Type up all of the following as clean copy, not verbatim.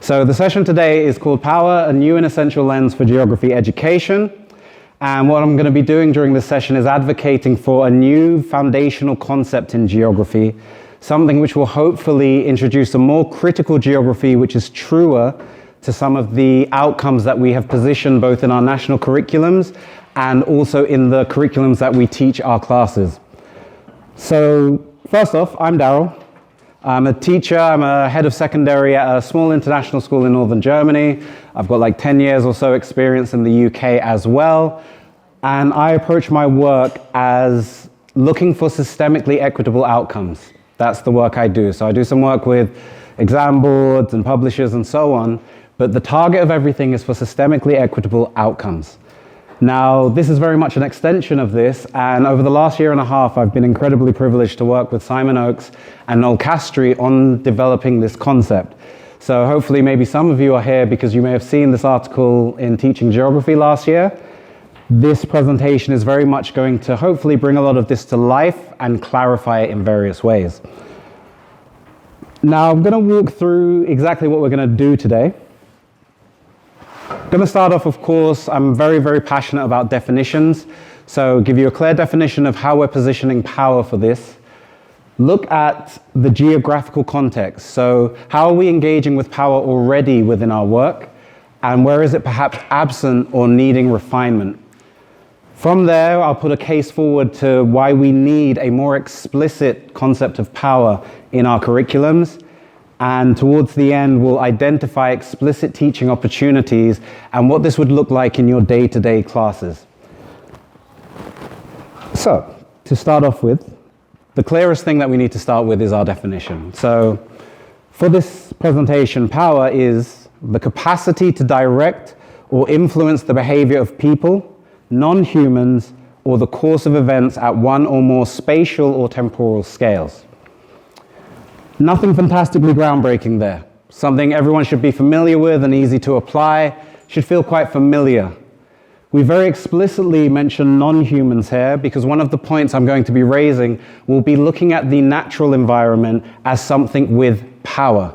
So the session today is called Power, a New and Essential Lens for Geography Education. And what I'm going to be doing during this session is advocating for a new foundational concept in geography, something which will hopefully introduce a more critical geography which is truer to some of the outcomes that we have positioned both in our national curriculums and also in the curriculums that we teach our classes. So first off, I'm Daryl. I'm a teacher. I'm a head of secondary at a small international school in northern Germany. I've got like 10 years or so experience in the UK as well. And I approach my work as looking for systemically equitable outcomes. That's the work I do. So I do some work with exam boards and publishers and so on, but the target of everything is for systemically equitable outcomes. Now, this is very much an extension of this, and over the last year and a half, I've been incredibly privileged to work with Simon Oakes and Noel Castry on developing this concept. So hopefully maybe some of you are here because you may have seen this article in Teaching Geography last year. This presentation is very much going to hopefully bring a lot of this to life and clarify it in various ways. Now, I'm going to walk through exactly what we're going to do today. I'm going to start off, of course, I'm very, very passionate about definitions. So give you a clear definition of how we're positioning power for this. Look at the geographical context. So how are we engaging with power already within our work? And where is it perhaps absent or needing refinement? From there, I'll put a case forward to why we need a more explicit concept of power in our curriculums. And towards the end, we'll identify explicit teaching opportunities and what this would look like in your day-to-day classes. So, to start off with, the clearest thing that we need to start with is our definition. So, for this presentation, power is the capacity to direct or influence the behavior of people, non-humans, or the course of events at one or more spatial or temporal scales. Nothing fantastically groundbreaking there. Something everyone should be familiar with and easy to apply, should feel quite familiar. We very explicitly mention non-humans here because one of the points I'm going to be raising will be looking at the natural environment as something with power,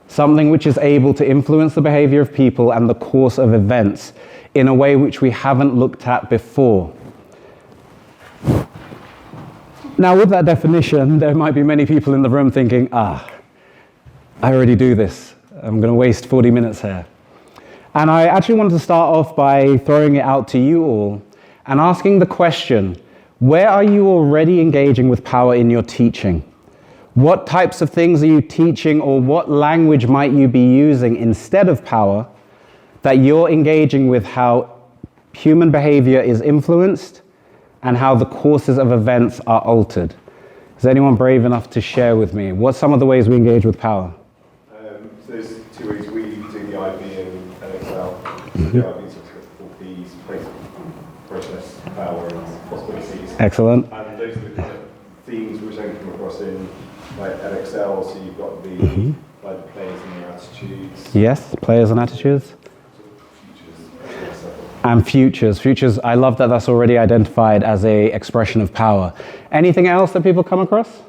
something which is able to influence the behavior of people and the course of events in a way which we haven't looked at before. Now, with that definition, there might be many people in the room thinking, I already do this. I'm going to waste 40 minutes here. And I actually wanted to start off by throwing it out to you all and asking the question, where are you already engaging with power in your teaching? What types of things are you teaching, or what language might you be using instead of power that you're engaging with how human behavior is influenced and how the courses of events are altered? Is anyone brave enough to share with me? What's some of the ways we engage with power? So there's two ways we do the IB and Excel. Mm-hmm. The IB is for P's, place, process, power, and possibilities. Excellent. And those are the kind of themes which I can come across in like at Excel. So you've got the like the players and their attitudes. Yes, players and attitudes. And futures. Futures, I love that that's already identified as an expression of power. Anything else that people come across?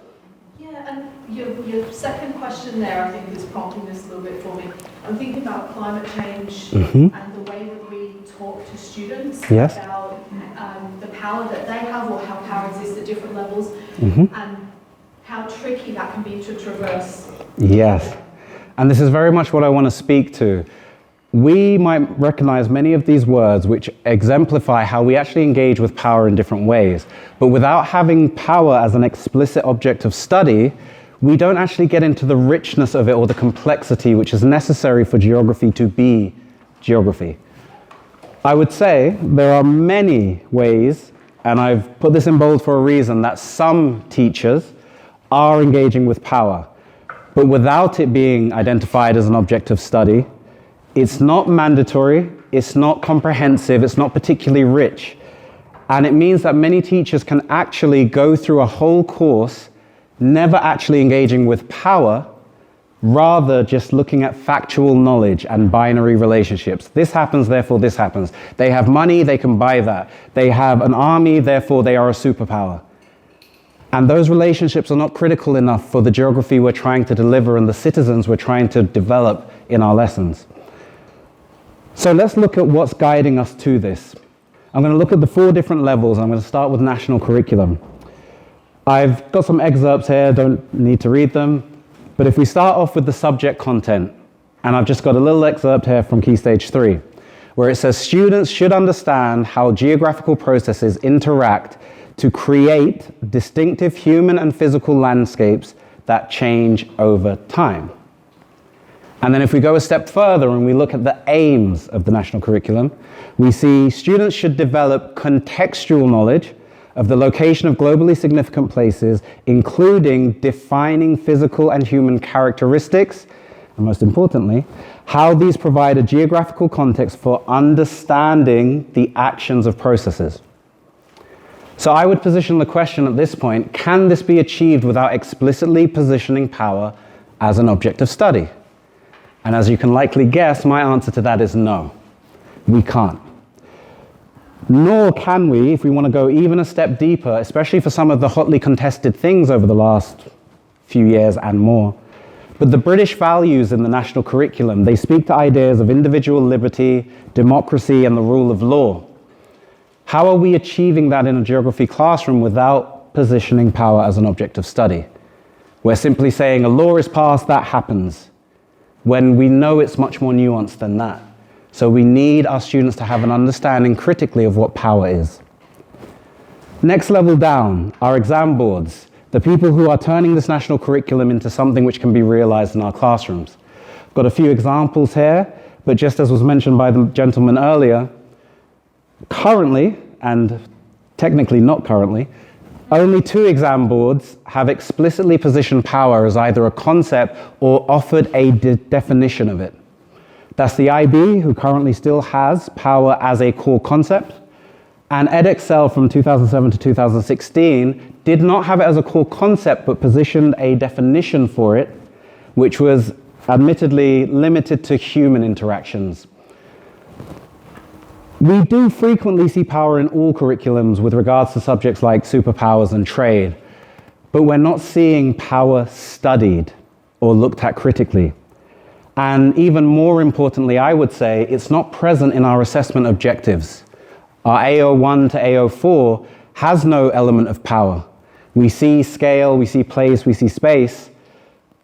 Yeah, and your second question there, I think, is prompting this a little bit for me. I'm thinking about climate change and the way that we talk to students about the power that they have or how power exists at different levels and how tricky that can be to traverse. Yes, and this is very much what I want to speak to. We might recognize many of these words which exemplify how we actually engage with power in different ways. But without having power as an explicit object of study, we don't actually get into the richness of it or the complexity which is necessary for geography to be geography. I would say there are many ways, and I've put this in bold for a reason, that some teachers are engaging with power. But without it being identified as an object of study, it's not mandatory, it's not comprehensive, it's not particularly rich. And it means that many teachers can actually go through a whole course never actually engaging with power, rather just looking at factual knowledge and binary relationships. This happens, therefore this happens. They have money, they can buy that. They have an army, therefore they are a superpower. And those relationships are not critical enough for the geography we're trying to deliver and the citizens we're trying to develop in our lessons. So let's look at what's guiding us to this. I'm going to look at the 4 different levels. I'm going to start with national curriculum. I've got some excerpts here, don't need to read them. But if we start off with the subject content, and I've just got a little excerpt here from Key Stage 3, where it says students should understand how geographical processes interact to create distinctive human and physical landscapes that change over time. And then if we go a step further and we look at the aims of the national curriculum, we see students should develop contextual knowledge of the location of globally significant places, including defining physical and human characteristics, and most importantly, how these provide a geographical context for understanding the actions of processes. So I would position the question at this point, can this be achieved without explicitly positioning power as an object of study? And as you can likely guess, my answer to that is no, we can't. Nor can we, if we want to go even a step deeper, especially for some of the hotly contested things over the last few years and more. But the British values in the national curriculum, they speak to ideas of individual liberty, democracy, and the rule of law. How are we achieving that in a geography classroom without positioning power as an object of study? We're simply saying a law is passed, that happens, when we know it's much more nuanced than that. So we need our students to have an understanding critically of what power is. Next level down, our exam boards, the people who are turning this national curriculum into something which can be realized in our classrooms. I've got a few examples here, but just as was mentioned by the gentleman earlier, currently, and technically not currently, only 2 exam boards have explicitly positioned power as either a concept or offered a definition of it. That's the IB, who currently still has power as a core concept, and Edexcel from 2007 to 2016 did not have it as a core concept, but positioned a definition for it, which was admittedly limited to human interactions. We do frequently see power in all curriculums with regards to subjects like superpowers and trade, but we're not seeing power studied or looked at critically. And even more importantly, I would say, it's not present in our assessment objectives. Our AO1 to AO4 has no element of power. We see scale, we see place, we see space,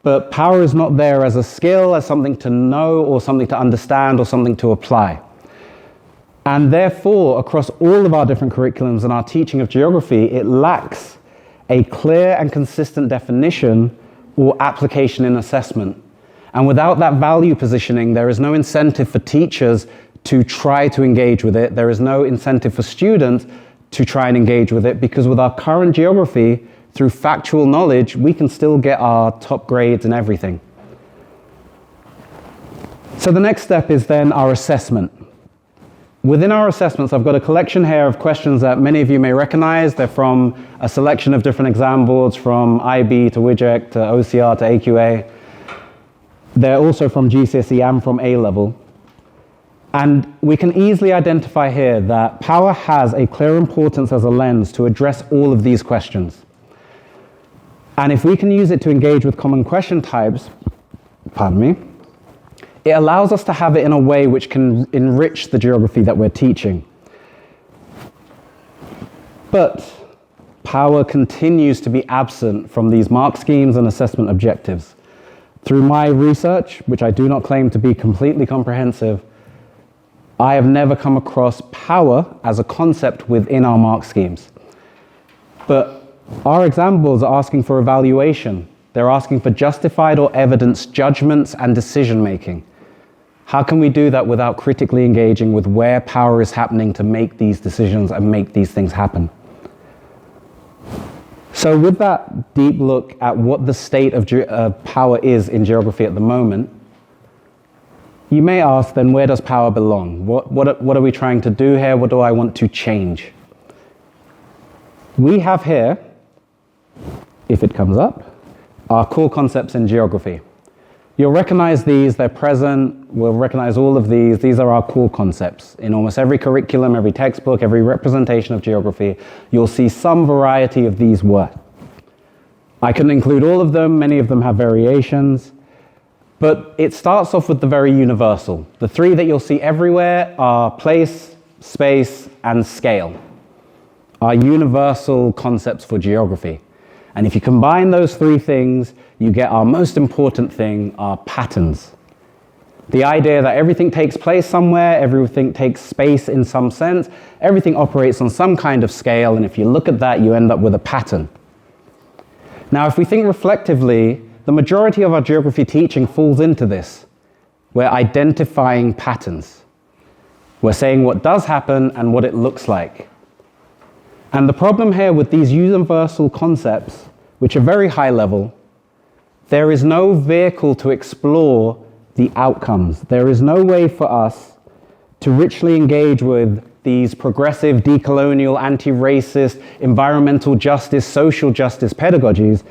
but power is not there as a skill, as something to know or something to understand or something to apply. And therefore, across all of our different curriculums and our teaching of geography, it lacks a clear and consistent definition or application in assessment. And without that value positioning, there is no incentive for teachers to try to engage with it. There is no incentive for students to try and engage with it, because with our current geography, through factual knowledge, we can still get our top grades and everything. So the next step is then our assessment. Within our assessments, I've got a collection here of questions that many of you may recognize. They're from a selection of different exam boards, from IB to WIGEC to OCR to AQA. They're also from GCSE and from A-level. And we can easily identify here that power has a clear importance as a lens to address all of these questions. And if we can use it to engage with common question types, it allows us to have it in a way which can enrich the geography that we're teaching. But power continues to be absent from these mark schemes and assessment objectives. Through my research, which I do not claim to be completely comprehensive, I have never come across power as a concept within our mark schemes. But our exam boards are asking for evaluation. They're asking for justified or evidenced judgments and decision making. How can we do that without critically engaging with where power is happening to make these decisions and make these things happen? So with that deep look at what the state of power is in geography at the moment, you may ask, then where does power belong? What are we trying to do here? What do I want to change? We have here, if it comes up, our core concepts in geography. You'll recognize these, they're present, we'll recognize all of these. These are our core concepts. In almost every curriculum, every textbook, every representation of geography, you'll see some variety of these words. I couldn't include all of them, many of them have variations. But it starts off with the very universal. The three that you'll see everywhere are place, space, and scale, are universal concepts for geography. And if you combine those three things, you get our most important thing, our patterns. The idea that everything takes place somewhere, everything takes space in some sense, everything operates on some kind of scale, and if you look at that, you end up with a pattern. Now, if we think reflectively, the majority of our geography teaching falls into this. We're identifying patterns. We're saying what does happen and what it looks like. And the problem here with these universal concepts, which are very high level, there is no vehicle to explore the outcomes. There is no way for us to richly engage with these progressive, decolonial, anti-racist, environmental justice, social justice pedagogies,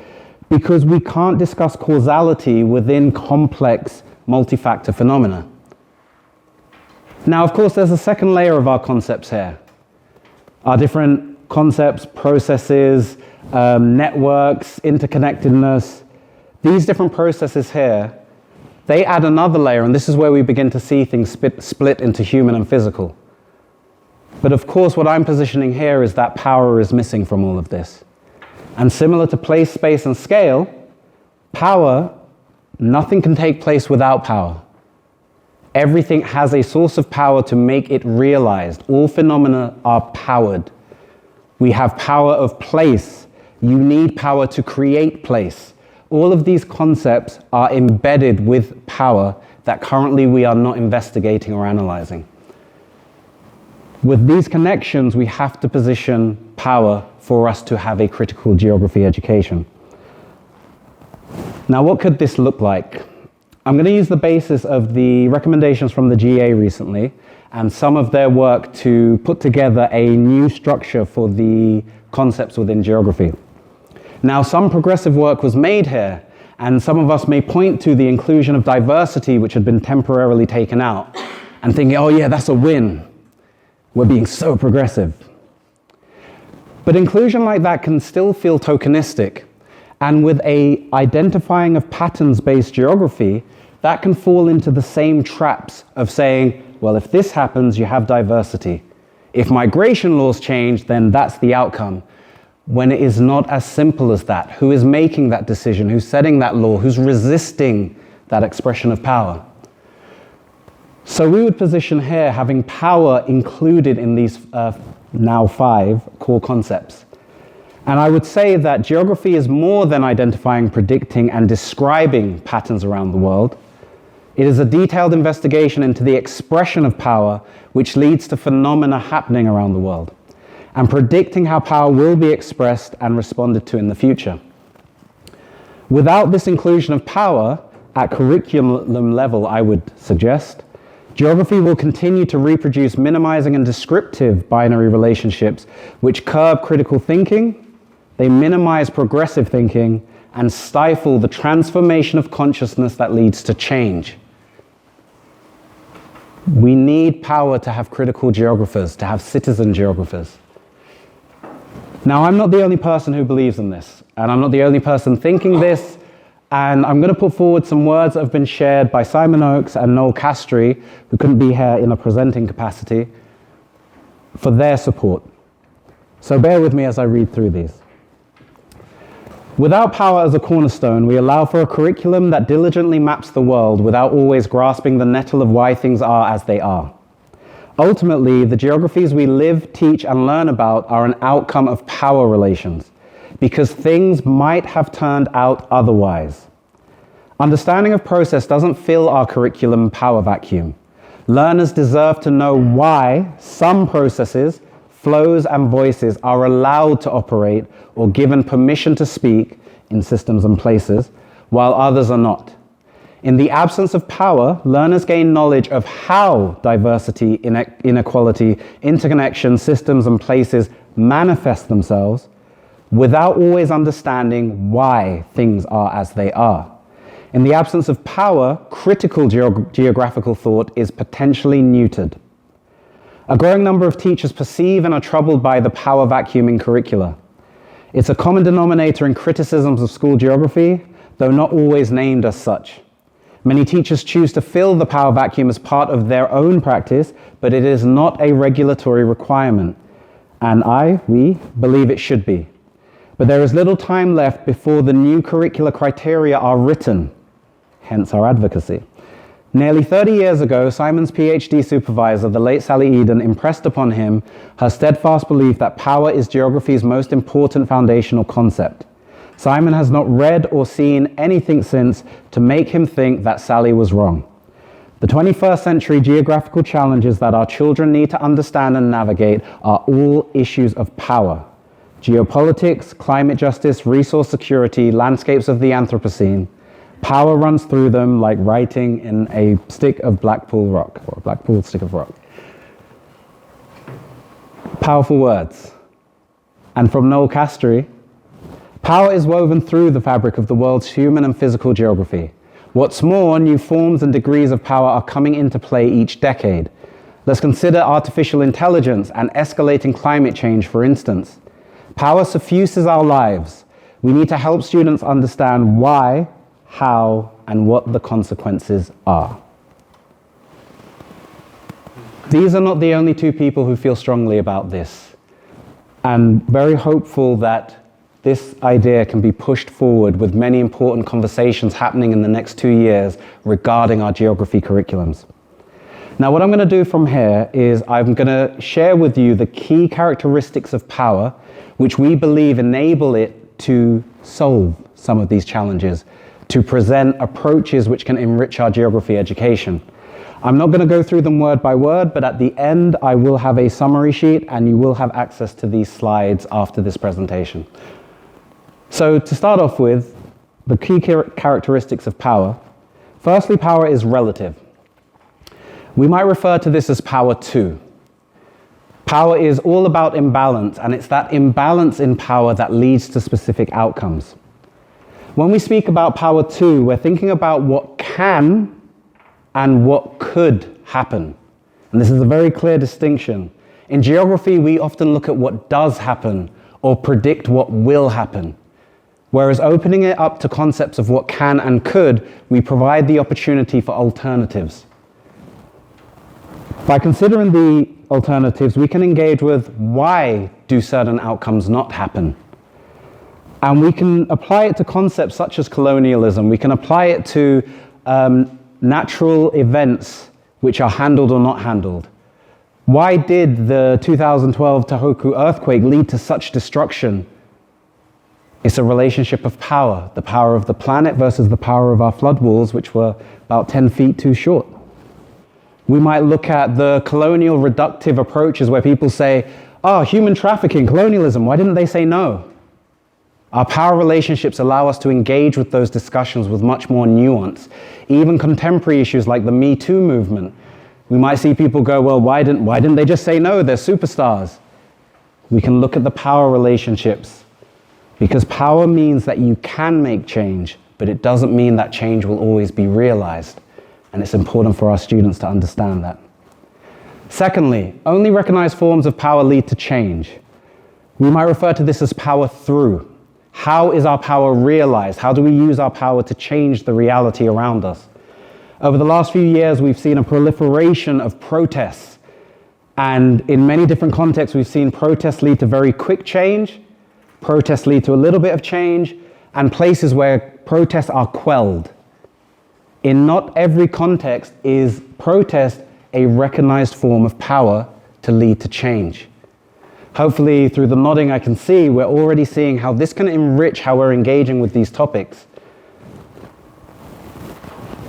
because we can't discuss causality within complex, multi-factor phenomena. Now, of course, there's a second layer of our concepts here. Our different concepts, processes, networks, interconnectedness. These different processes here, they add another layer, and this is where we begin to see things split into human and physical. But of course, what I'm positioning here is that power is missing from all of this. And similar to place, space, and scale, power, nothing can take place without power. Everything has a source of power to make it realized. All phenomena are powered. We have power of place. You need power to create place. All of these concepts are embedded with power that currently we are not investigating or analyzing. With these connections, we have to position power for us to have a critical geography education. Now, what could this look like? I'm going to use the basis of the recommendations from the GA recently and some of their work to put together a new structure for the concepts within geography. Now, some progressive work was made here, and some of us may point to the inclusion of diversity, which had been temporarily taken out, and thinking, oh yeah, that's a win. We're being so progressive. But inclusion like that can still feel tokenistic. And with a identifying of patterns-based geography, that can fall into the same traps of saying, well, if this happens, you have diversity. If migration laws change, then that's the outcome. When it is not as simple as that. Who is making that decision? Who's setting that law? Who's resisting that expression of power? So we would position here having power included in these now 5 core concepts. And I would say that geography is more than identifying, predicting, and describing patterns around the world. It is a detailed investigation into the expression of power which leads to phenomena happening around the world, and predicting how power will be expressed and responded to in the future. Without this inclusion of power at curriculum level, I would suggest, geography will continue to reproduce minimizing and descriptive binary relationships which curb critical thinking, they minimize progressive thinking, and stifle the transformation of consciousness that leads to change. We need power to have critical geographers, to have citizen geographers. Now, I'm not the only person who believes in this, and I'm not the only person thinking this, and I'm going to put forward some words that have been shared by Simon Oakes and Noel Castry, who couldn't be here in a presenting capacity, for their support. So bear with me as I read through these. Without power as a cornerstone, we allow for a curriculum that diligently maps the world without always grasping the nettle of why things are as they are. Ultimately, the geographies we live, teach, and learn about are an outcome of power relations, because things might have turned out otherwise. Understanding of process doesn't fill our curriculum power vacuum. Learners deserve to know why some processes, flows, and voices are allowed to operate or given permission to speak in systems and places, while others are not. In the absence of power, learners gain knowledge of how diversity, inequality, interconnection, systems, and places manifest themselves without always understanding why things are as they are. In the absence of power, critical geographical thought is potentially neutered. A growing number of teachers perceive and are troubled by the power vacuum in curricula. It's a common denominator in criticisms of school geography, though not always named as such. Many teachers choose to fill the power vacuum as part of their own practice, but it is not a regulatory requirement. And we believe it should be. But there is little time left before the new curricular criteria are written, hence our advocacy. Nearly 30 years ago, Simon's PhD supervisor, the late Sally Eden, impressed upon him her steadfast belief that power is geography's most important foundational concept. Simon has not read or seen anything since to make him think that Sally was wrong. The 21st century geographical challenges that our children need to understand and navigate are all issues of power. Geopolitics, climate justice, resource security, landscapes of the Anthropocene. Power runs through them like writing in a stick of Blackpool rock, or a Blackpool stick of rock. Powerful words. And from Noel Castry, power is woven through the fabric of the world's human and physical geography. What's more, new forms and degrees of power are coming into play each decade. Let's consider artificial intelligence and escalating climate change, for instance. Power suffuses our lives. We need to help students understand why, how, and what the consequences are. These are not the only two people who feel strongly about this. I'm very hopeful that this idea can be pushed forward with many important conversations happening in the next 2 years regarding our geography curriculums. Now, what I'm going to do from here is I'm going to share with you the key characteristics of power, which we believe enable it to solve some of these challenges, to present approaches which can enrich our geography education. I'm not going to go through them word by word, but at the end I will have a summary sheet and you will have access to these slides after this presentation. So to start off with, the key characteristics of power. Firstly, power is relative. We might refer to this as power two. Power is all about imbalance, and it's that imbalance in power that leads to specific outcomes. When we speak about power two, we're thinking about what can and what could happen. And this is a very clear distinction. In geography, we often look at what does happen or predict what will happen. Whereas opening it up to concepts of what can and could, we provide the opportunity for alternatives. By considering the alternatives, we can engage with why do certain outcomes not happen. And we can apply it to concepts such as colonialism. We can apply it to natural events which are handled or not handled. Why did the 2012 Tohoku earthquake lead to such destruction? It's a relationship of power, the power of the planet versus the power of our flood walls, which were about 10 feet too short. We might look at the colonial reductive approaches where people say, oh, human trafficking, colonialism, why didn't they say no? Our power relationships allow us to engage with those discussions with much more nuance. Even contemporary issues like the Me Too movement, we might see people go, well, why didn't they just say no? They're superstars. We can look at the power relationships, because power means that you can make change, but it doesn't mean that change will always be realized. And it's important for our students to understand that. Secondly, only recognized forms of power lead to change. We might refer to this as power through. How is our power realized? How do we use our power to change the reality around us? Over the last few years, we've seen a proliferation of protests. And in many different contexts, we've seen protests lead to very quick change, protests lead to a little bit of change, and places where protests are quelled. In not every context is protest a recognized form of power to lead to change. Hopefully, through the nodding I can see, we're already seeing how this can enrich how we're engaging with these topics.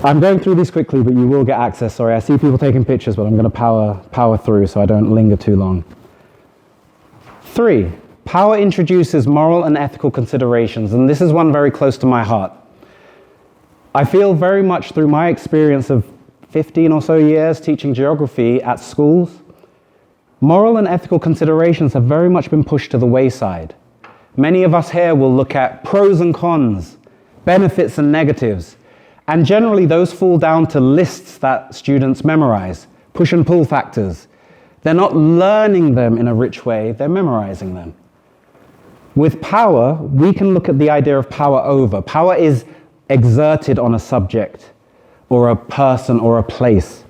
I'm going through these quickly, but you will get access. Sorry, I see people taking pictures, but I'm going to power through so I don't linger too long. 3, power introduces moral and ethical considerations, and this is one very close to my heart. I feel very much through my experience of 15 or so years teaching geography at schools, moral and ethical considerations have very much been pushed to the wayside. Many of us here will look at pros and cons, benefits and negatives, and generally those fall down to lists that students memorize, push and pull factors. They're not learning them in a rich way, they're memorizing them. With power, we can look at the idea of power over. Power is exerted on a subject, or a person or a place.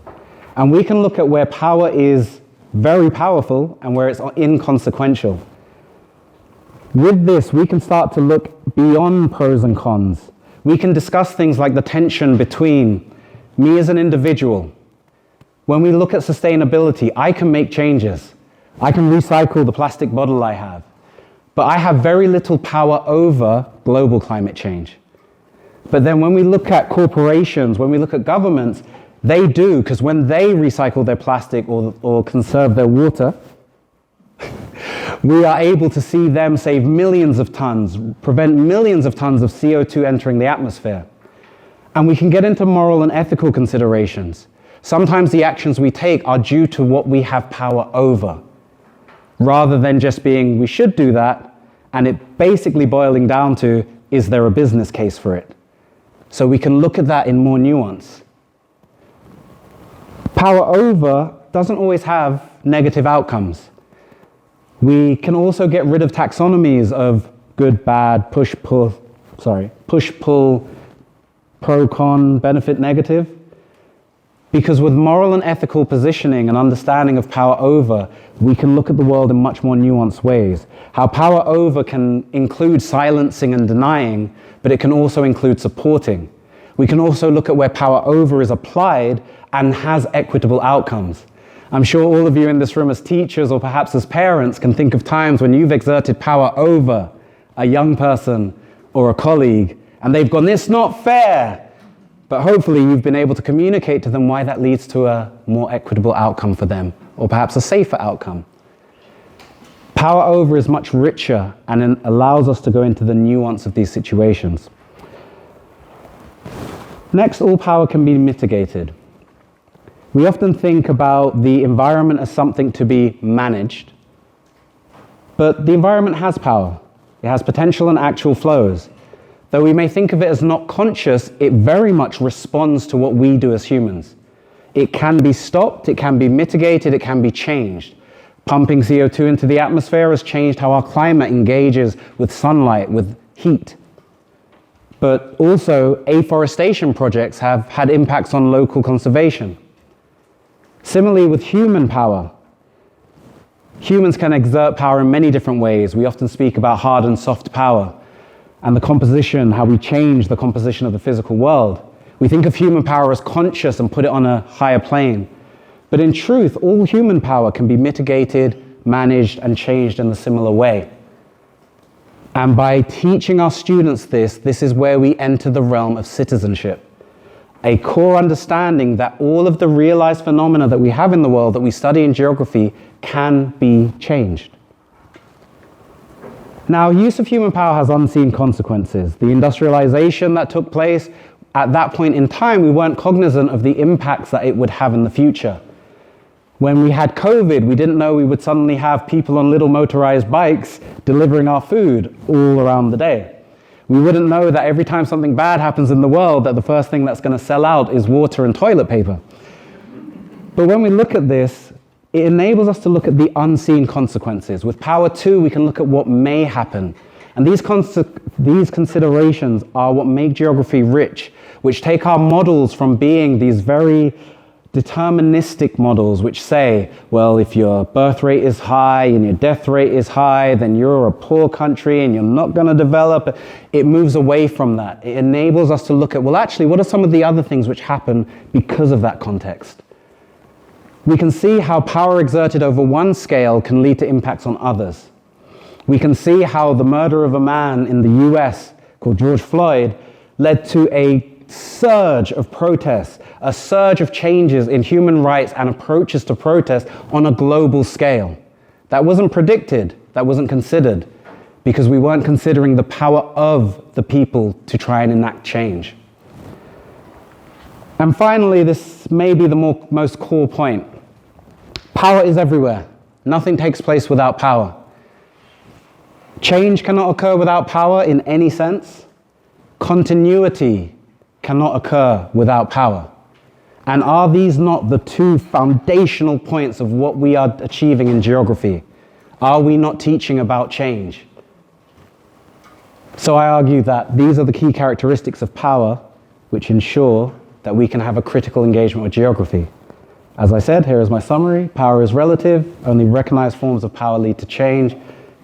And we can look at where power is very powerful and where it's inconsequential. With this, we can start to look beyond pros and cons. We can discuss things like the tension between me as an individual. When we look at sustainability, I can make changes. I can recycle the plastic bottle I have. But I have very little power over global climate change. But then when we look at corporations, when we look at governments, they do, because when they recycle their plastic or conserve their water, we are able to see them save millions of tons, prevent millions of tons of CO2 entering the atmosphere. And we can get into moral and ethical considerations. Sometimes the actions we take are due to what we have power over, rather than just being, we should do that, and it basically boiling down to, is there a business case for it? So we can look at that in more nuance. Power over doesn't always have negative outcomes. We can also get rid of taxonomies of good, bad, push, pull, pro, con, benefit, negative. Because with moral and ethical positioning and understanding of power over, we can look at the world in much more nuanced ways. How power over can include silencing and denying, but it can also include supporting. We can also look at where power over is applied and has equitable outcomes. I'm sure all of you in this room as teachers or perhaps as parents can think of times when you've exerted power over a young person or a colleague, and they've gone, it's not fair. But hopefully you've been able to communicate to them why that leads to a more equitable outcome for them, or perhaps a safer outcome. Power over is much richer and allows us to go into the nuance of these situations. Next, all power can be mitigated. We often think about the environment as something to be managed, but the environment has power. It has potential and actual flows. Though we may think of it as not conscious, it very much responds to what we do as humans. It can be stopped, it can be mitigated, it can be changed. Pumping CO2 into the atmosphere has changed how our climate engages with sunlight, with heat. But also, afforestation projects have had impacts on local conservation. Similarly with human power, humans can exert power in many different ways. We often speak about hard and soft power and the composition, how we change the composition of the physical world. We think of human power as conscious and put it on a higher plane. But in truth, all human power can be mitigated, managed, and changed in a similar way. And by teaching our students this is where we enter the realm of citizenship. A core understanding that all of the realized phenomena that we have in the world that we study in geography can be changed. Now, use of human power has unseen consequences. The industrialization that took place, at that point in time, we weren't cognizant of the impacts that it would have in the future. When we had COVID, we didn't know we would suddenly have people on little motorized bikes delivering our food all around the day. We wouldn't know that every time something bad happens in the world, that the first thing that's going to sell out is water and toilet paper. But when we look at this, it enables us to look at the unseen consequences. With power too, we can look at what may happen. And these considerations are what make geography rich, which take our models from being these very deterministic models which say, well, if your birth rate is high and your death rate is high, then you're a poor country and you're not going to develop. It moves away from that. It enables us to look at, well, actually, what are some of the other things which happen because of that context? We can see how power exerted over one scale can lead to impacts on others. We can see how the murder of a man in the US called George Floyd led to a surge of protests, a surge of changes in human rights and approaches to protest on a global scale. That wasn't predicted, that wasn't considered, because we weren't considering the power of the people to try and enact change. And finally, this may be the most core point. Power is everywhere. Nothing takes place without power. Change cannot occur without power in any sense. Continuity cannot occur without power. And are these not the two foundational points of what we are achieving in geography? Are we not teaching about change? So I argue that these are the key characteristics of power which ensure that we can have a critical engagement with geography. As I said, here is my summary. Power is relative. Only recognized forms of power lead to change.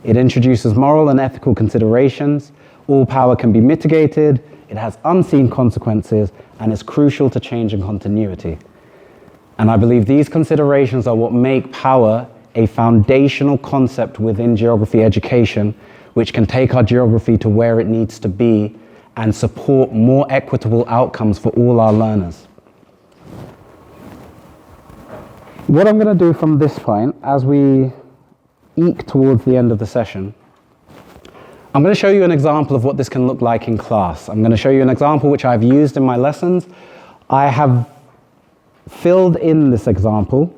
It introduces moral and ethical considerations. All power can be mitigated. It has unseen consequences and is crucial to change and continuity. And I believe these considerations are what make power a foundational concept within geography education, which can take our geography to where it needs to be and support more equitable outcomes for all our learners. What I'm going to do from this point, as we eke towards the end of the session, I'm going to show you an example of what this can look like in class. I'm going to show you an example which I've used in my lessons. I have filled in this example.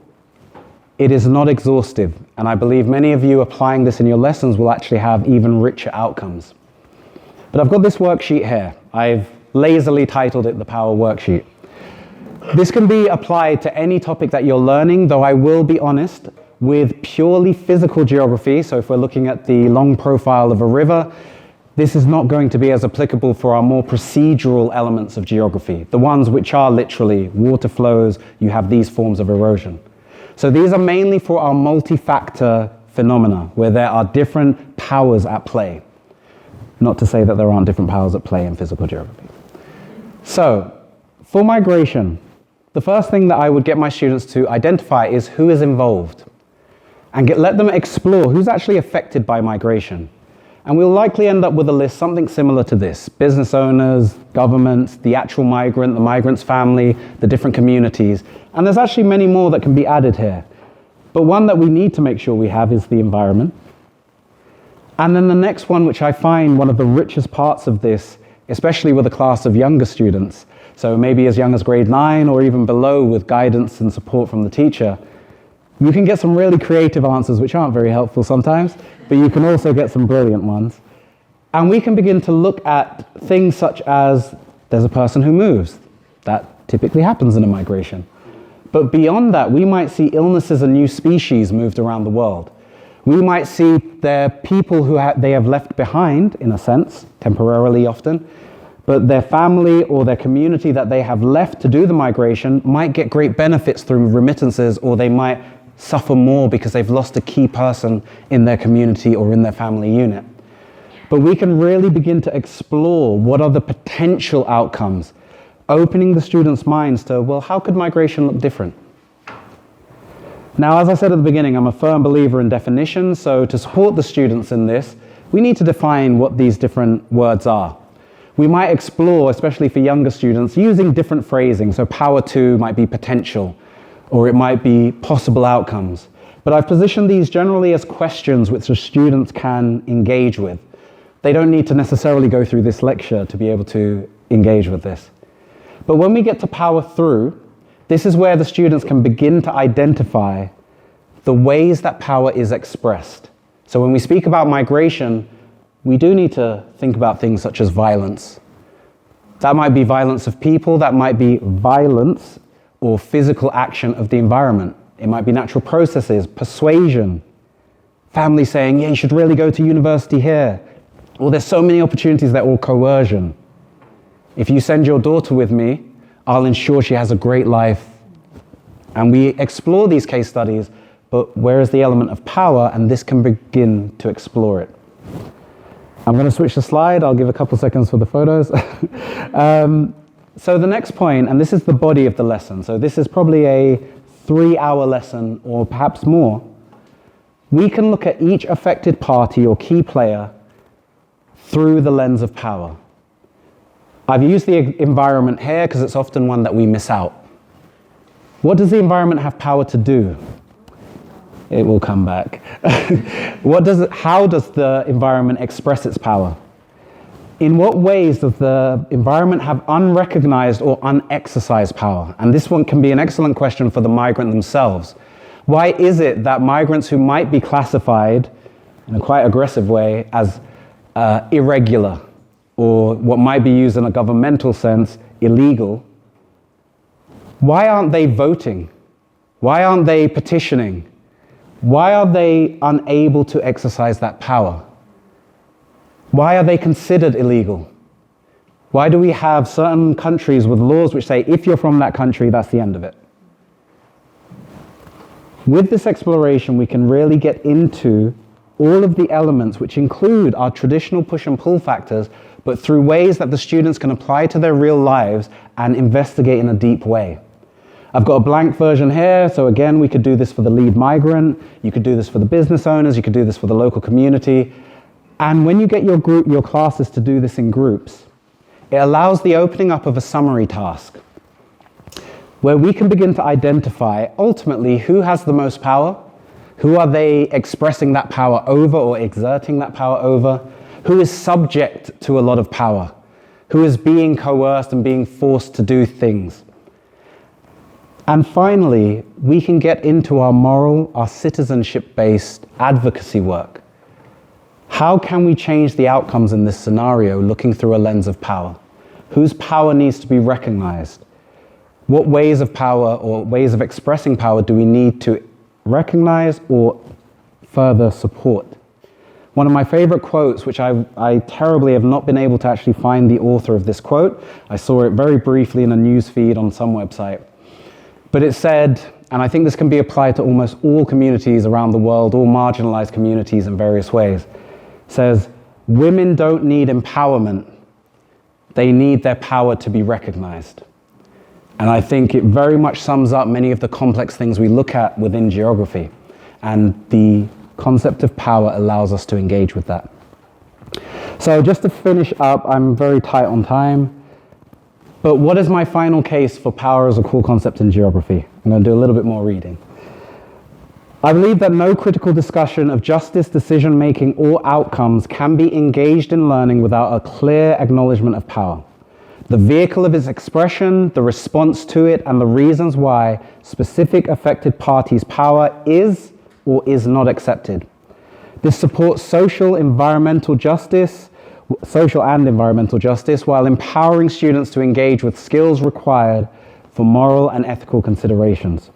It is not exhaustive, and I believe many of you applying this in your lessons will actually have even richer outcomes. But I've got this worksheet here. I've lazily titled it the Power Worksheet. This can be applied to any topic that you're learning, though I will be honest, with purely physical geography, so if we're looking at the long profile of a river, this is not going to be as applicable for our more procedural elements of geography, the ones which are literally water flows, you have these forms of erosion. So these are mainly for our multi-factor phenomena, where there are different powers at play. Not to say that there aren't different powers at play in physical geography. So, for migration, the first thing that I would get my students to identify is who is involved, and let them explore who's actually affected by migration. And we'll likely end up with a list something similar to this: business owners, governments, the actual migrant, the migrant's family, the different communities. And there's actually many more that can be added here. But one that we need to make sure we have is the environment. And then the next one, which I find one of the richest parts of this, especially with a class of younger students, so maybe as young as grade 9 or even below with guidance and support from the teacher, you can get some really creative answers which aren't very helpful sometimes, but you can also get some brilliant ones. And we can begin to look at things such as there's a person who moves. That typically happens in a migration. But beyond that, we might see illnesses and new species moved around the world. We might see their people who they have left behind, in a sense, temporarily often, but their family or their community that they have left to do the migration might get great benefits through remittances, or they might suffer more because they've lost a key person in their community or in their family unit. But we can really begin to explore what are the potential outcomes, opening the students' minds to, well, how could migration look different? Now, as I said at the beginning, I'm a firm believer in definition, so to support the students in this, we need to define what these different words are. We might explore, especially for younger students, using different phrasing. So power to might be potential, or it might be possible outcomes. But I've positioned these generally as questions which the students can engage with. They don't need to necessarily go through this lecture to be able to engage with this. But when we get to power through, this is where the students can begin to identify the ways that power is expressed. So when we speak about migration, we do need to think about things such as violence. That might be violence of people, that might be violence or physical action of the environment. It might be natural processes, persuasion, family saying, yeah, you should really go to university here. Or there's so many opportunities that, or coercion. If you send your daughter with me, I'll ensure she has a great life. And we explore these case studies, but where is the element of power? And this can begin to explore it. I'm going to switch the slide. I'll give a couple seconds for the photos. So the next point, and this is the body of the lesson. So this is probably a 3-hour lesson or perhaps more. We can look at each affected party or key player through the lens of power. I've used the environment here because it's often one that we miss out. What does the environment have power to do? It will come back. How does the environment express its power? In what ways does the environment have unrecognized or unexercised power? And this one can be an excellent question for the migrant themselves. Why is it that migrants who might be classified in a quite aggressive way as irregular, or what might be used in a governmental sense, illegal, why aren't they voting? Why aren't they petitioning? Why are they unable to exercise that power? Why are they considered illegal? Why do we have certain countries with laws which say if you're from that country, that's the end of it? With this exploration, we can really get into all of the elements which include our traditional push and pull factors, but through ways that the students can apply to their real lives and investigate in a deep way. I've got a blank version here, so again, we could do this for the lead migrant, you could do this for the business owners, you could do this for the local community. And when you get your classes to do this in groups, it allows the opening up of a summary task, where we can begin to identify ultimately who has the most power, who are they expressing that power over or exerting that power over, who is subject to a lot of power, who is being coerced and being forced to do things. And finally, we can get into our moral, our citizenship-based advocacy work. How can we change the outcomes in this scenario looking through a lens of power? Whose power needs to be recognized? What ways of power or ways of expressing power do we need to recognize or further support? One of my favorite quotes, which I terribly have not been able to actually find the author of this quote. I saw it very briefly in a news feed on some website. But it said, and I think this can be applied to almost all communities around the world, all marginalized communities in various ways, says, women don't need empowerment. They need their power to be recognized. And I think it very much sums up many of the complex things we look at within geography. And the concept of power allows us to engage with that. So just to finish up, I'm very tight on time. But what is my final case for power as a core concept in geography? I'm going to do a little bit more reading. I believe that no critical discussion of justice, decision-making, or outcomes can be engaged in learning without a clear acknowledgement of power. The vehicle of its expression, the response to it, and the reasons why specific affected parties' power is or is not accepted. This supports social and environmental justice, while empowering students to engage with skills required for moral and ethical considerations.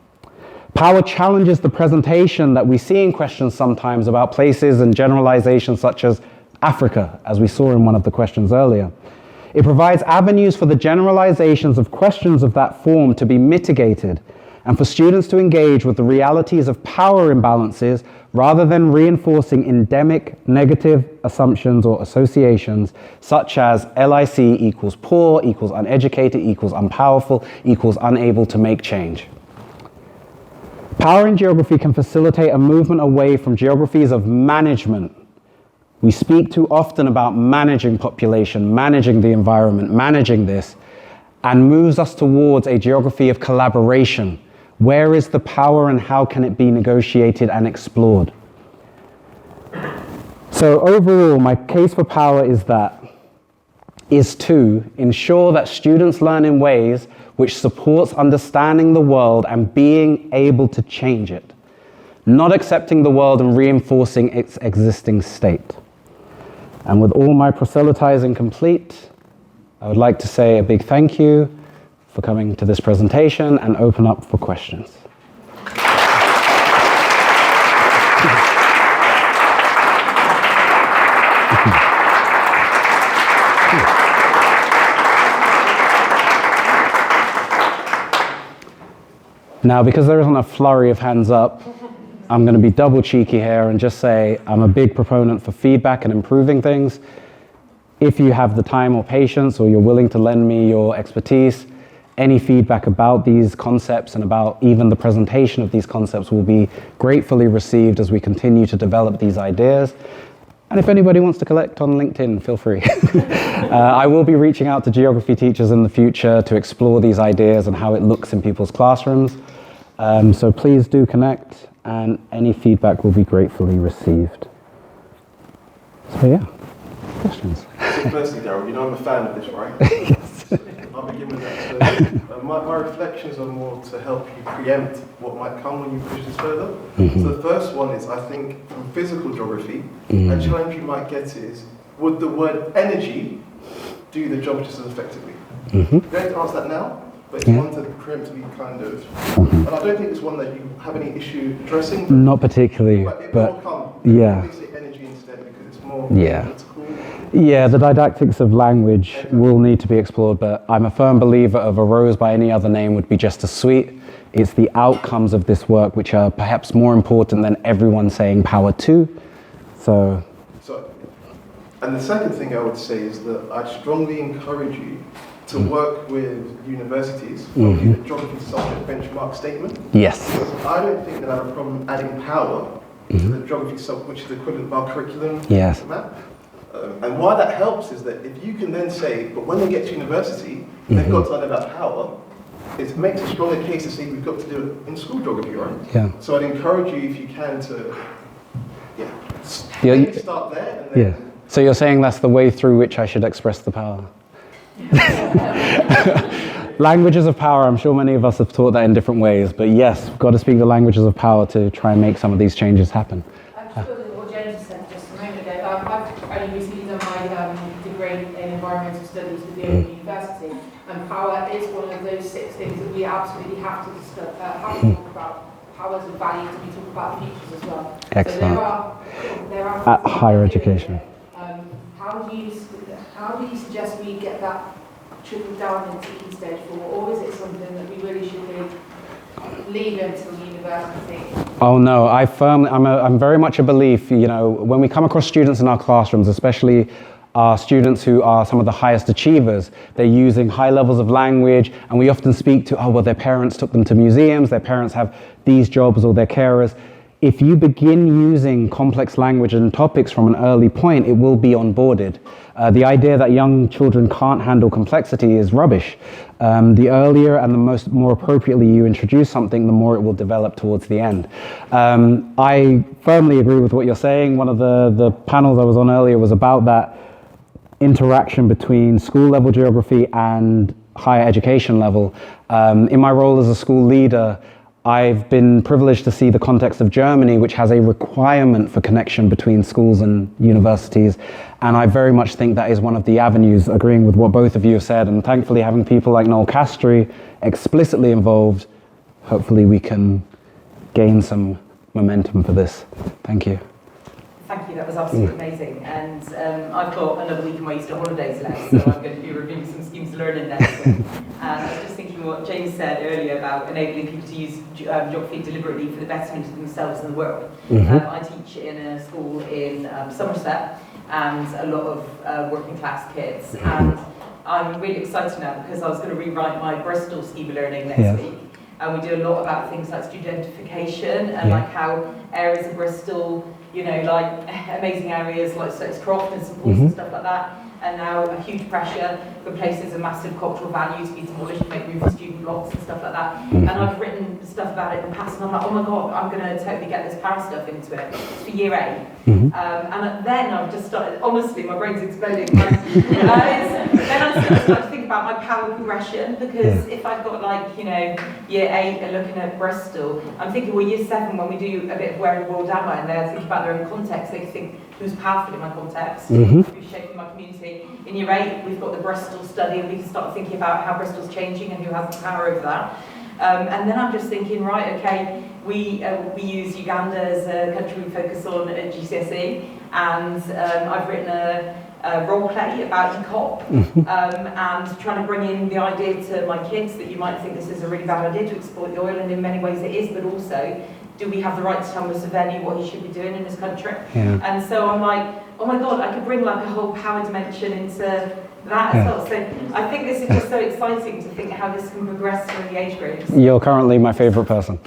Power challenges the presentation that we see in questions sometimes about places and generalizations such as Africa, as we saw in one of the questions earlier. It provides avenues for the generalizations of questions of that form to be mitigated and for students to engage with the realities of power imbalances rather than reinforcing endemic negative assumptions or associations such as LIC equals poor, equals uneducated, equals unpowerful, equals unable to make change. Power in geography can facilitate a movement away from geographies of management. We speak too often about managing population, managing the environment, managing this, and moves us towards a geography of collaboration. Where is the power and how can it be negotiated and explored? So overall, my case for power is to ensure that students learn in ways which supports understanding the world and being able to change it, not accepting the world and reinforcing its existing state. And with all my proselytizing complete, I would like to say a big thank you for coming to this presentation and open up for questions. Now, because there isn't a flurry of hands up, I'm going to be double cheeky here and just say I'm a big proponent for feedback and improving things. If you have the time or patience or you're willing to lend me your expertise, any feedback about these concepts and about even the presentation of these concepts will be gratefully received as we continue to develop these ideas. And if anybody wants to collect on LinkedIn, feel free. I will be reaching out to geography teachers in the future to explore these ideas and how it looks in people's classrooms. So please do connect, and any feedback will be gratefully received. So yeah, questions? So firstly, Daryl, you know I'm a fan of this, right? Yes. I'll begin with that. So, my reflections are more to help you preempt what might come when you push this further. Mm-hmm. So the first one is, I think, from physical geography, a challenge you might get is, would the word energy do the job just as effectively? Mm-hmm. You don't have to answer that now, but it's one to preemptively kind of, and I don't think it's one that you have any issue addressing. Not particularly, But it but will come. yeah. Please say energy instead because it's more Yeah. political. Yeah, the didactics of language will need to be explored, but I'm a firm believer of a rose by any other name would be just as sweet. It's the outcomes of this work which are perhaps more important than everyone saying power to. So, and the second thing I would say is that I'd strongly encourage you to work with universities on the geography subject benchmark statement. yes. Because I don't think that I have a problem adding power to the geography subject, which is the equivalent of our curriculum Yes. map. And why that helps is that if you can then say, but when they get to university, they've got to learn about power, it makes a stronger case to say we've got to do it in school geography, right? Yeah. So I'd encourage you, if you can, to start there. And then Yeah. So you're saying that's the way through which I should express the power? Languages of power, I'm sure many of us have taught that in different ways, but yes, we've got to speak the languages of power to try and make some of these changes happen. I'm just building on what James said just a moment ago. I've only recently done my degree in environmental studies with the Open University, and power is one of those 6 things that we absolutely have to discuss, have to talk about. Powers and values, and we talk about futures as well. Excellent. So there are At higher education. How do you suggest we get that trickled down into key stage 4, or is it something that we really should leave until university? Oh no, I'm very much a belief, you know, when we come across students in our classrooms, especially our students who are some of the highest achievers, they're using high levels of language, and we often speak to, oh, well, their parents took them to museums, their parents have these jobs, or their carers. If you begin using complex language and topics from an early point, it will be onboarded. The idea that young children can't handle complexity is rubbish. The earlier and more appropriately you introduce something, the more it will develop towards the end. I firmly agree with what you're saying. One of the panels I was on earlier was about that interaction between school level geography and higher education level. In my role as a school leader, I've been privileged to see the context of Germany, which has a requirement for connection between schools and universities. And I very much think that is one of the avenues, agreeing with what both of you have said. And thankfully, having people like Noel Castry explicitly involved, hopefully we can gain some momentum for this. Thank you. Thank you, that was absolutely amazing. And I've got another week of my Easter holidays left, so I'm going to be reviewing some schemes of learning next week. And I was just thinking what James said earlier about enabling people to use geography deliberately for the betterment of themselves and the world. I teach in a school in Somerset, and a lot of working class kids. And I'm really excited now because I was going to rewrite my Bristol scheme of learning next week. And we do a lot about things like studentification and like how areas of Bristol, you know, like amazing areas like Croft and St Paul's and stuff like that, and now a huge pressure for places of massive cultural value to be demolished to make room for student blocks and stuff like that. And I've written stuff about it in the past, and I'm like, oh my god, I'm going to totally get this power stuff into it. It's for year 8. And then I've just started, honestly, my brain's exploding. Then I started to think about my power progression, because if I've got like, you know, year 8 and looking at Bristol, I'm thinking, well, year 7, when we do a bit of where in the world am I, and they're thinking about their own context, they think, who's powerful in my context, who's shaping my community. In year 8, we've got the Bristol study, and we can start thinking about how Bristol's changing and who has the power over that. And then I'm just thinking, right, okay, we use Uganda as a country we focus on at GCSE, and I've written a role play about ECOP, and trying to bring in the idea to my kids that you might think this is a really bad idea to exploit the oil, and in many ways it is, but also, do we have the right to tell Museveni what he should be doing in this country? And so I'm like, oh my god, I could bring like a whole power dimension into that as well. So I think this is just so exciting to think how this can progress through the age groups. You're currently my favourite person.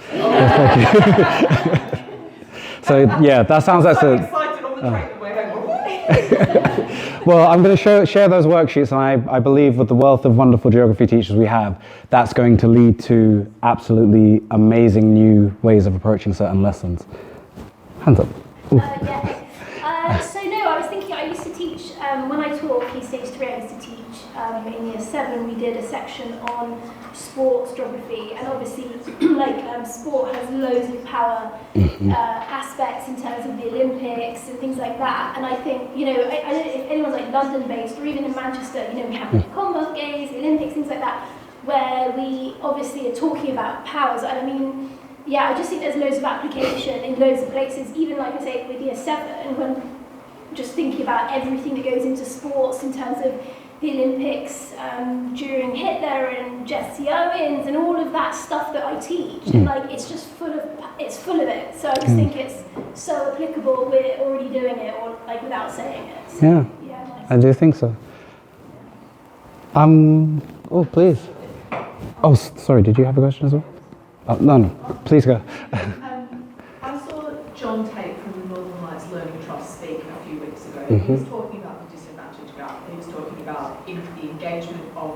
So yeah, that sounds like I'm excited on the train the way home. Well, I'm going to share those worksheets, and I believe with the wealth of wonderful geography teachers we have, that's going to lead to absolutely amazing new ways of approaching certain lessons. Hands up. So no, I was thinking, I used to teach, when I taught Key Stage 3, I used to teach in year 7, we did a section on sports geography, and obviously sport has loads of power aspects in terms of the Olympics and things like that. And I think, you know, I don't know if anyone's like London based or even in Manchester, you know, we have the Commonwealth Games, the Olympics, things like that, where we obviously are talking about powers. And I mean, yeah, I just think there's loads of application in loads of places, even like I say with year 7, when just thinking about everything that goes into sports in terms of the Olympics during Hitler and Jesse Owens and all of that stuff that I teach. And like, it's just full of it. So I just think it's so applicable. We're already doing it, or like without saying it. So, nice. I do think so. Oh, please. Oh, sorry, did you have a question as well? Oh, no, please go. I saw John Tate from the Northern Lights Learning Trust speak a few weeks ago. He was talking about the disadvantage gap. He was talking about the engagement of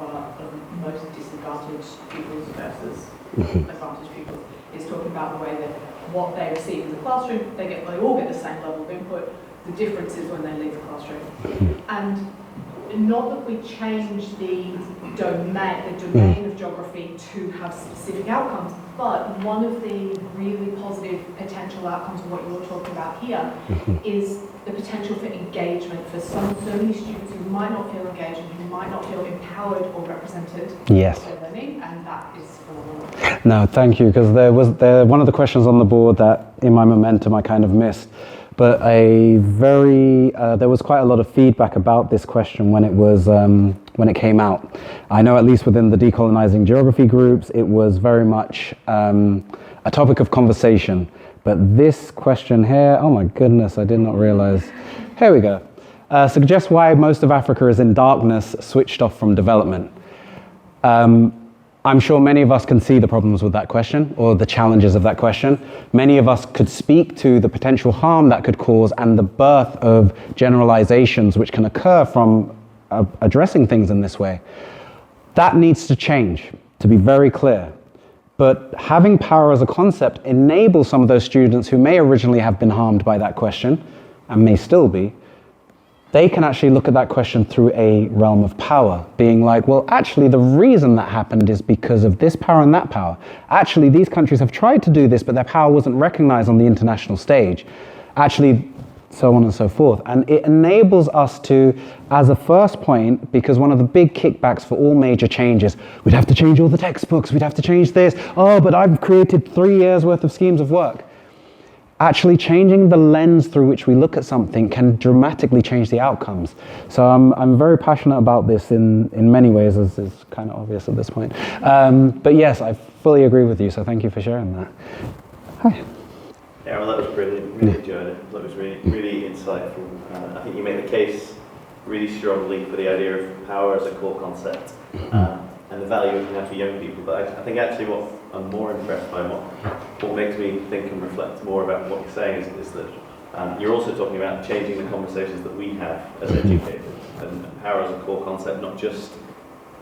most disadvantaged pupils versus advantaged pupils. He's talking about the way that what they receive in the classroom, they all get the same level of input. The difference is when they leave the classroom. And not that we change the domain of geography to have specific outcomes, but one of the really positive potential outcomes of what you're talking about here is the potential for engagement for so many students who might not feel engaged and who might not feel empowered or represented in their learning, and that is phenomenal. No, thank you, because there was one of the questions on the board that in my momentum I kind of missed. But there was quite a lot of feedback about this question when it came out. I know at least within the decolonizing geography groups, it was very much a topic of conversation. But this question here, oh my goodness, I did not realize. Here we go. Suggests why most of Africa is in darkness, switched off from development. I'm sure many of us can see the problems with that question, or the challenges of that question. Many of us could speak to the potential harm that could cause and the birth of generalizations which can occur from addressing things in this way. That needs to change, to be very clear. But having power as a concept enables some of those students who may originally have been harmed by that question, and may still be, they can actually look at that question through a realm of power, being like, well, actually, the reason that happened is because of this power and that power. Actually, these countries have tried to do this, but their power wasn't recognized on the international stage. Actually, so on and so forth. And it enables us to, as a first point, because one of the big kickbacks for all major changes, we'd have to change all the textbooks, we'd have to change this. Oh, but I've created 3 years worth of schemes of work. Actually changing the lens through which we look at something can dramatically change the outcomes. So I'm very passionate about this in many ways, as is kind of obvious at this point. But yes, I fully agree with you, so thank you for sharing that. Hi. Yeah, well, that was brilliant. Really enjoyed it. That was really insightful. I think you made the case really strongly for the idea of power as a core concept and the value it can have for young people. But I think actually what I'm more impressed by, what makes me think and reflect more about what you're saying is that you're also talking about changing the conversations that we have as educators, and power as a core concept, not just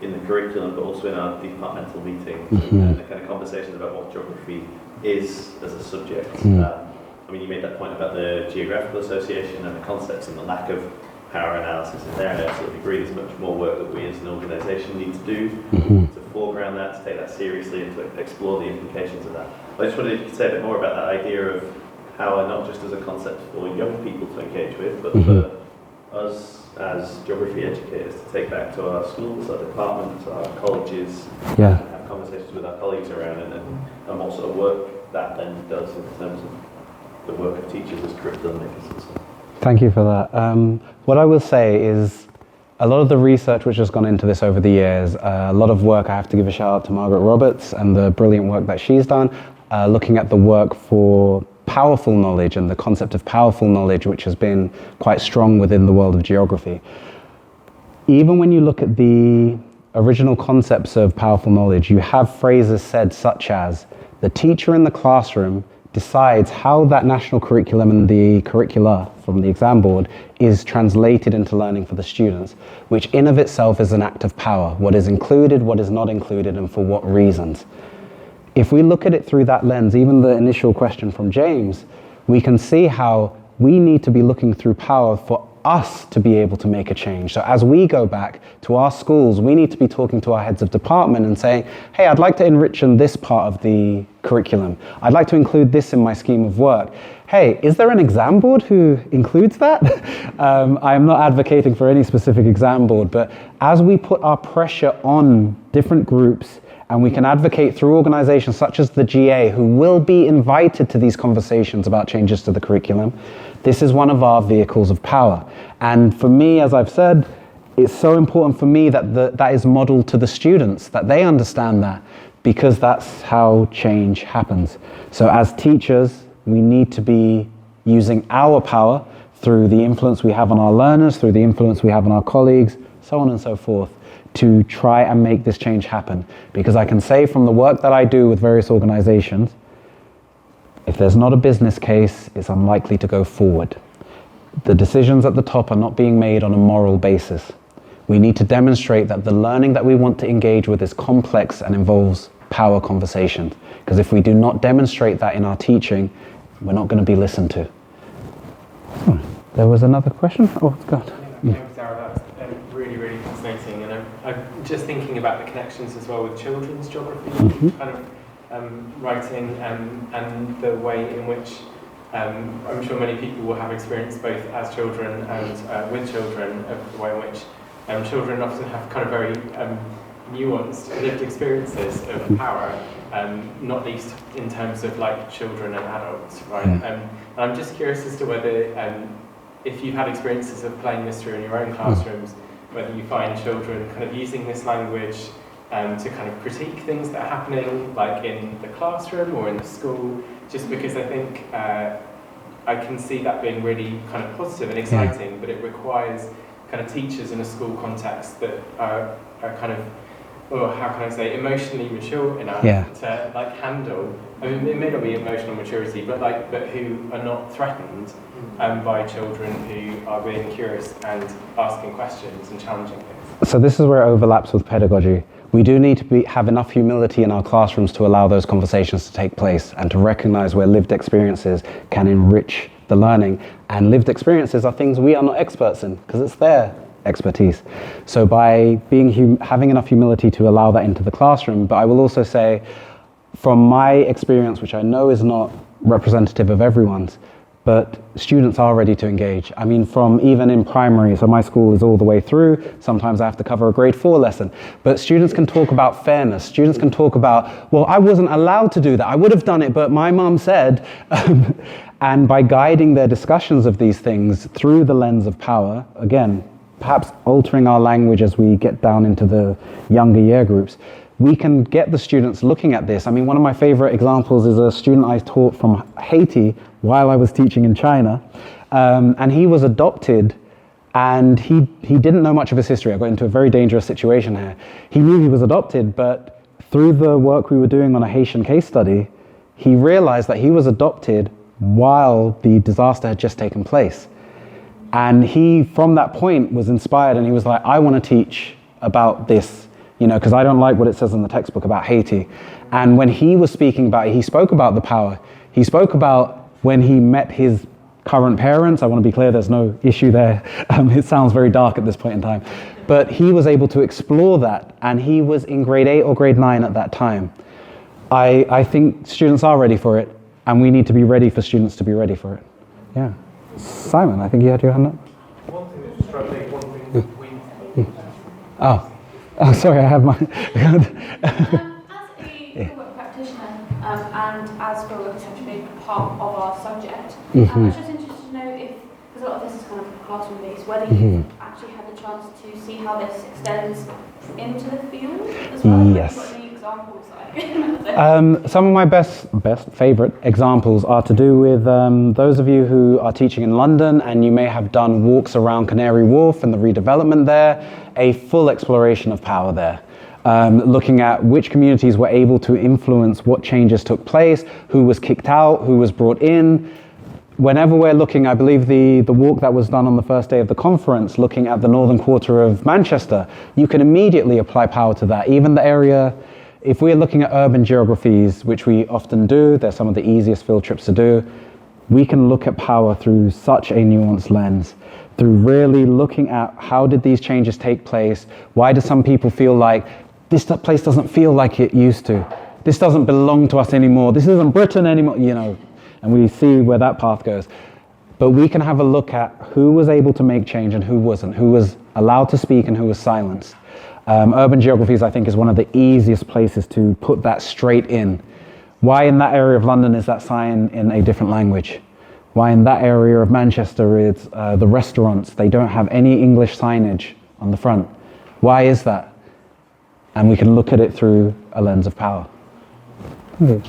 in the curriculum, but also in our departmental meetings and the kind of conversations about what geography is as a subject. I mean, you made that point about the geographical association and the concepts and the lack of power analysis in there, and I absolutely agree there's much more work that we as an organisation need to do to foreground that, to take that seriously and to explore the implications of that. I just wanted to say a bit more about that idea of power, not just as a concept for young people to engage with, but for us as geography educators to take back to our schools, our departments, our colleges, and have conversations with our colleagues around, and what sort of work that then does in terms of the work of teachers as curriculum makers and so on. Thank you for that. What I will say is a lot of the research which has gone into this over the years, a lot of work, I have to give a shout out to Margaret Roberts and the brilliant work that she's done, looking at the work for powerful knowledge and the concept of powerful knowledge, which has been quite strong within the world of geography. Even when you look at the original concepts of powerful knowledge, you have phrases said such as, the teacher in the classroom decides how that national curriculum and the curricula from the exam board is translated into learning for the students, which in of itself is an act of power. What is included, what is not included, and for what reasons. If we look at it through that lens, even the initial question from James, we can see how we need to be looking through power for us to be able to make a change. So as we go back to our schools, we need to be talking to our heads of department and saying, hey, I'd like to enrich in this part of the curriculum. I'd like to include this in my scheme of work. Hey, is there an exam board who includes that? I am not advocating for any specific exam board, but as we put our pressure on different groups and we can advocate through organizations such as the GA, who will be invited to these conversations about changes to the curriculum. This is one of our vehicles of power. And for me, as I've said, it's so important for me that that is modeled to the students, that they understand that, because that's how change happens. So as teachers, we need to be using our power through the influence we have on our learners, through the influence we have on our colleagues, so on and so forth, to try and make this change happen. Because I can say from the work that I do with various organizations, if there's not a business case, it's unlikely to go forward. The decisions at the top are not being made on a moral basis. We need to demonstrate that the learning that we want to engage with is complex and involves power conversations. Because if we do not demonstrate that in our teaching, we're not going to be listened to. There was another question? Oh, God. Thanks, Daryl. That's really, really fascinating. And I'm just thinking about the connections as well with children's geography, kind of writing, and the way in which I'm sure many people will have experienced both as children and with children, of the way in which children often have kind of very nuanced lived experiences of power, not least in terms of like children and adults, right? And I'm just curious as to whether, if you've had experiences of playing this through in your own classrooms, whether you find children kind of using this language to kind of critique things that are happening, like in the classroom or in the school, just because I think I can see that being really kind of positive and exciting, but it requires kind of teachers in a school context that are kind of, or how can I say, emotionally mature enough to like handle. I mean, it may not be emotional maturity, but who are not threatened by children who are being curious and asking questions and challenging things. So this is where it overlaps with pedagogy. We do need to have enough humility in our classrooms to allow those conversations to take place and to recognize where lived experiences can enrich the learning. And lived experiences are things we are not experts in, because it's their expertise. So by having enough humility to allow that into the classroom, but I will also say, from my experience, which I know is not representative of everyone's, but students are ready to engage. I mean, from even in primary, so my school is all the way through, sometimes I have to cover a grade 4 lesson, but students can talk about fairness, students can talk about, well, I wasn't allowed to do that, I would have done it, but my mum said, and by guiding their discussions of these things through the lens of power, again, perhaps altering our language as we get down into the younger year groups, we can get the students looking at this. I mean, one of my favorite examples is a student I taught from Haiti while I was teaching in China, and he was adopted, and he didn't know much of his history. I got into a very dangerous situation here. He knew he was adopted, but through the work we were doing on a Haitian case study, he realized that he was adopted while the disaster had just taken place. And he, from that point, was inspired, and he was like, I want to teach about this, because I don't like what it says in the textbook about Haiti. And when he was speaking about it, he spoke about the power. He spoke about when he met his current parents. I want to be clear, there's no issue there. It sounds very dark at this point in time. But he was able to explore that, and he was in grade 8 or grade 9 at that time. I think students are ready for it, and we need to be ready for students to be ready for it. Yeah. Simon, I think you had your hand up. One thing that struck me, one thing Oh, sorry, I have my... As a work practitioner and as for essentially part of our subject, I was just interested to know if, because a lot of this is kind of classroom based, whether you've actually had the chance to see how this extends into the field as well. Yes. Have you got any examples that I can remember? Some of my best favorite examples are to do with those of you who are teaching in London, and you may have done walks around Canary Wharf and the redevelopment there, a full exploration of power there. Looking at which communities were able to influence what changes took place, who was kicked out, who was brought in. Whenever we're looking, I believe the walk that was done on the first day of the conference, looking at the northern quarter of Manchester, you can immediately apply power to that. Even the area, if we're looking at urban geographies, which we often do, they're some of the easiest field trips to do, we can look at power through such a nuanced lens, through really looking at how did these changes take place, why do some people feel like this place doesn't feel like it used to, this doesn't belong to us anymore, this isn't Britain anymore, and we see where that path goes. But we can have a look at who was able to make change and who wasn't, who was allowed to speak and who was silenced. Urban geographies, I think, is one of the easiest places to put that straight in. Why in that area of London is that sign in a different language? Why in that area of Manchester is the restaurants, they don't have any English signage on the front? Why is that? And we can look at it through a lens of power. Sorry,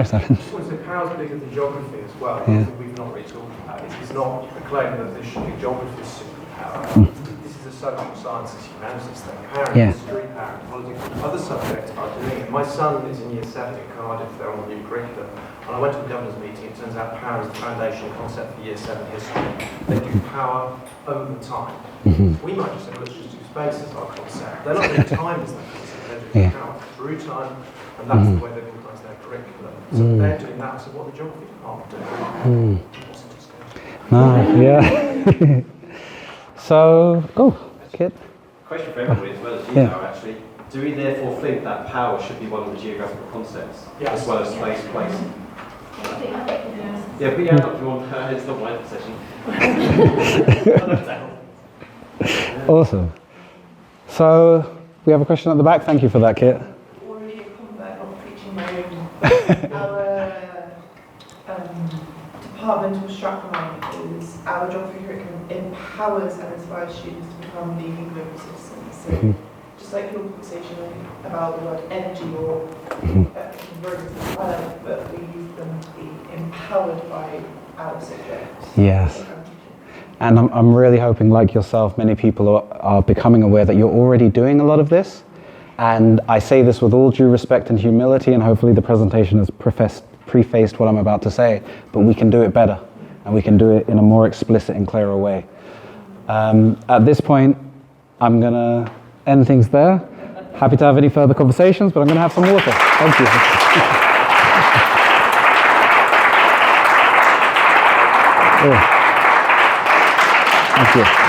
Stephen. I just want to say power's bigger than geography as well. Yeah. We've not really talked about it. It's not a claim that there should be geography's superpower. This is a social sciences, humanities thing. Power in history, power in politics. Other subjects are doing it. My son is in year 7 in Cardiff, they're on the new curriculum. And I went to the governor's meeting, it turns out power is the foundation concept for year 7 history. They do power over time. We might just say, let's just do space as our concept. They're not doing time as their concept, they're doing power through time, and that's the way they've organised their curriculum. So they're doing that, so what the geography department doing. Yeah. So, Kit. Question for everybody as well as you know, actually. Do we therefore think that power should be one of the geographical concepts, as well as space, place? Yeah, but Dr. Vaughan, it's not my session. Awesome. So, we have a question at the back. Thank you for that, Kit. Already a convert on preaching my own. Our departmental strapline is our geography curriculum empowers and inspires students to become leading global citizens. So, just like your conversation about the word energy or convergence, but we use them to be empowered by our subjects. Yes. And I'm really hoping, like yourself, many people are becoming aware that you're already doing a lot of this. And I say this with all due respect and humility, and hopefully the presentation has prefaced what I'm about to say, but we can do it better, and we can do it in a more explicit and clearer way. At this point, I'm going to end things there. Happy to have any further conversations, but I'm going to have some water. Thank you. Thank you.